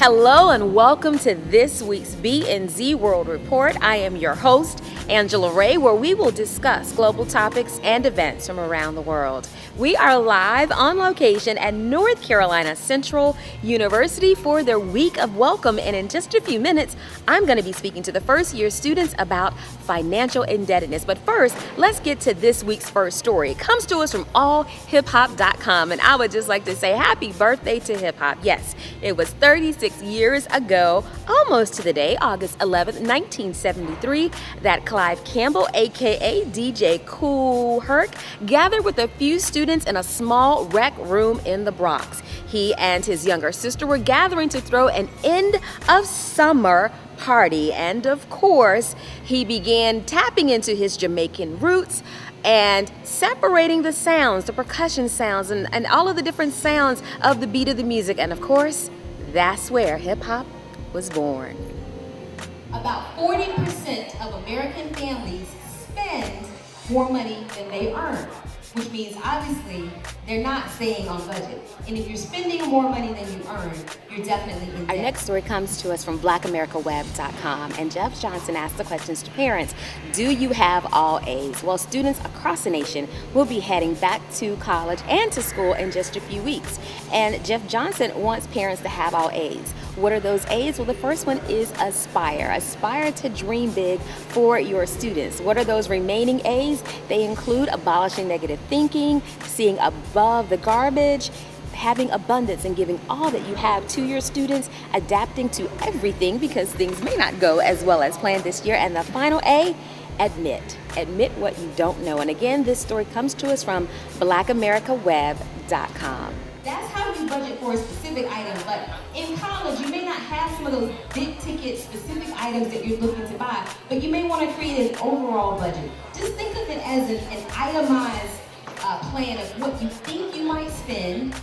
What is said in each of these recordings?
Hello and welcome to this week's B&Z World Report. I am your host, Angela Ray, where we will discuss global topics and events from around the world. We are live on location at North Carolina Central University for their week of welcome, and in just a few minutes, I'm going to be speaking to the first year students about financial indebtedness. But first, let's get to this week's first story. It comes to us from allhiphop.com, and I would just like to say happy birthday to hip hop. Yes, it was 36 years ago, almost to the day, August 11th, 1973, that Clive Campbell, aka DJ Kool Herc, gathered with a few students in a small rec room in the Bronx. He and his younger sister were gathering to throw an end of summer party, and of course, he began tapping into his Jamaican roots and separating the sounds, the percussion sounds, and all of the different sounds of the beat of the music. And of course, that's where hip-hop was born. About 40% of American families spend more money than they earn, which means obviously they're not staying on budget. And if you're spending more money than you earn, you're definitely in debt. Our next story comes to us from blackamericaweb.com, and Jeff Johnson asked the questions to parents: do you have all A's? Well, students across the nation will be heading back to college and to school in just a few weeks. And Jeff Johnson wants parents to have all A's. What are those A's? Well, the first one is aspire. Aspire to dream big for your students. What are those remaining A's? They include abolishing negative thinking, seeing above the garbage, having abundance and giving all that you have to your students, adapting to everything because things may not go as well as planned this year. And the final A, admit. Admit what you don't know. And again, this story comes to us from blackamericaweb.com. That's how you budget for a specific item, but in college you may not have some of those big ticket specific items that you're looking to buy, but you may want to create an overall budget. Just think of it as an itemized plan of what you think you might spend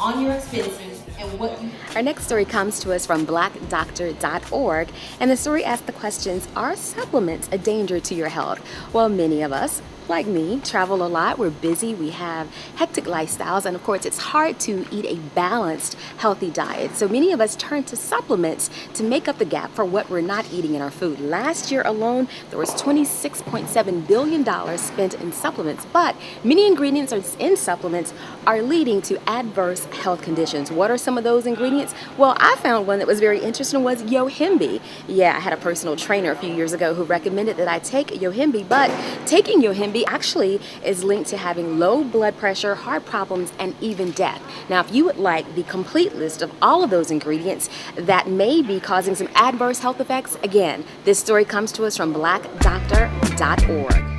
on your expenses and what you... Our next story comes to us from blackdoctor.org, and the story asks the questions: are supplements a danger to your health? Well, many of us, like me, travel a lot, we're busy, we have hectic lifestyles, and of course it's hard to eat a balanced, healthy diet. So many of us turn to supplements to make up the gap for what we're not eating in our food. Last year alone, there was $26.7 billion spent in supplements, but many ingredients in supplements are leading to adverse health conditions. What are some of those ingredients? Well, I found one that was very interesting was Yohimbe. Yeah, I had a personal trainer a few years ago who recommended that I take Yohimbe, but taking Yohimbe actually is linked to having low blood pressure, heart problems, and even death. Now, if you would like the complete list of all of those ingredients that may be causing some adverse health effects, again, this story comes to us from blackdoctor.org.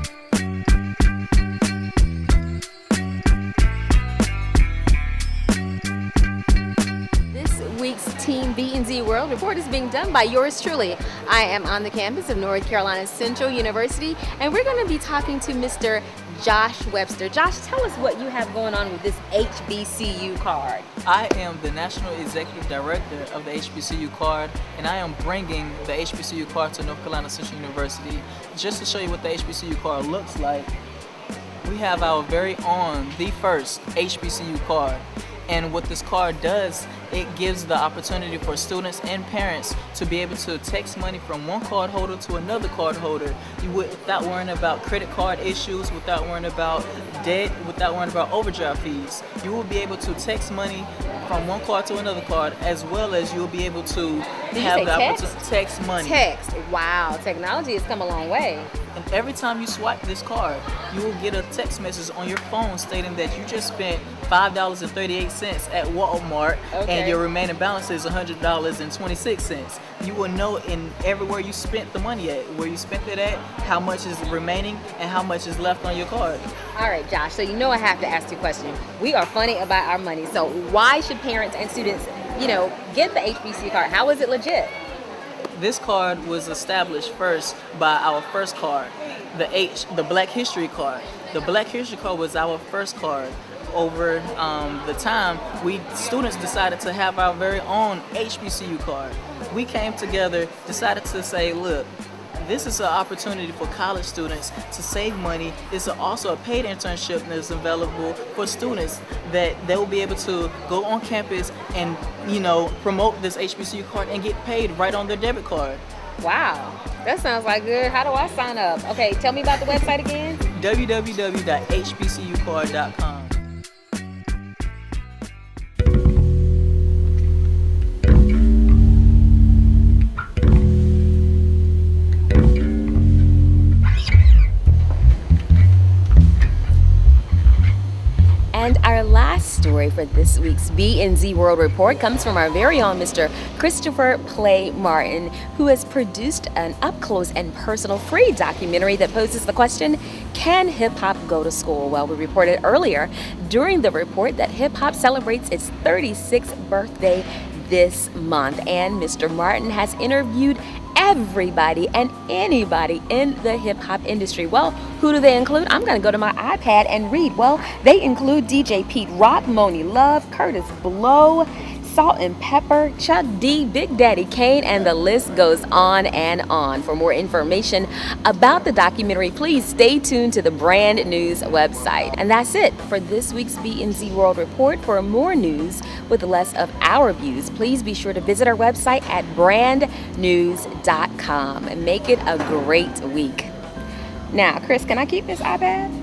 Team B&Z World Report is being done by yours truly. I am on the campus of North Carolina Central University, and we're going to be talking to Mr. Josh Webster. Josh, tell us what you have going on with this HBCU card. I am the National Executive Director of the HBCU Card, and I am bringing the HBCU Card to North Carolina Central University. Just to show you what the HBCU Card looks like, we have our very own, the first HBCU Card. And what this card does, it gives the opportunity for students and parents to be able to text money from one card holder to another card holder without worrying about credit card issues, without worrying about debt, without worrying about overdraft fees. You will be able to text money from one card to another card, as well as you'll be able to have the opportunity to text money. Text. Wow, technology has come a long way. And every time you swipe this card, you will get a text message on your phone stating that you just spent $5.38 at Walmart, and your remaining balance is $100.26. You will know in everywhere you spent the money at, where you spent it at, how much is remaining, and how much is left on your card. All right, Josh, so you know I have to ask you a question. We are funny about our money, so why should parents and students, get the HBCU card? How is it legit? This card was established first by our first card, the Black History Card. The Black History Card was our first card. Over the time, we students decided to have our very own HBCU card. We came together, decided to say, look, This is an opportunity for college students to save money. It's also a paid internship that's available for students that they will be able to go on campus and, promote this HBCU card and get paid right on their debit card. Wow, that sounds like good. How do I sign up? Okay, tell me about the website again. www.hbcucard.com. And our last story for this week's B&Z World Report comes from our very own Mr. Christopher Play Martin, who has produced an up-close and personal free documentary that poses the question, can hip-hop go to school? Well, we reported earlier during the report that hip-hop celebrates its 36th birthday this month, and Mr. Martin has interviewed everybody and anybody in the hip-hop industry. Well, who do they include? I'm going to go to my iPad and read. Well, they include DJ Pete Rock, Moni Love, Curtis Blow, Salt and Pepper, Chuck D, Big Daddy Kane, and the list goes on and on. For more information about the documentary, please stay tuned to the Brand News website. And that's it for this week's B&Z World Report. For more news with less of our views, please be sure to visit our website at brandnews.com and make it a great week. Now, Chris, can I keep this iPad?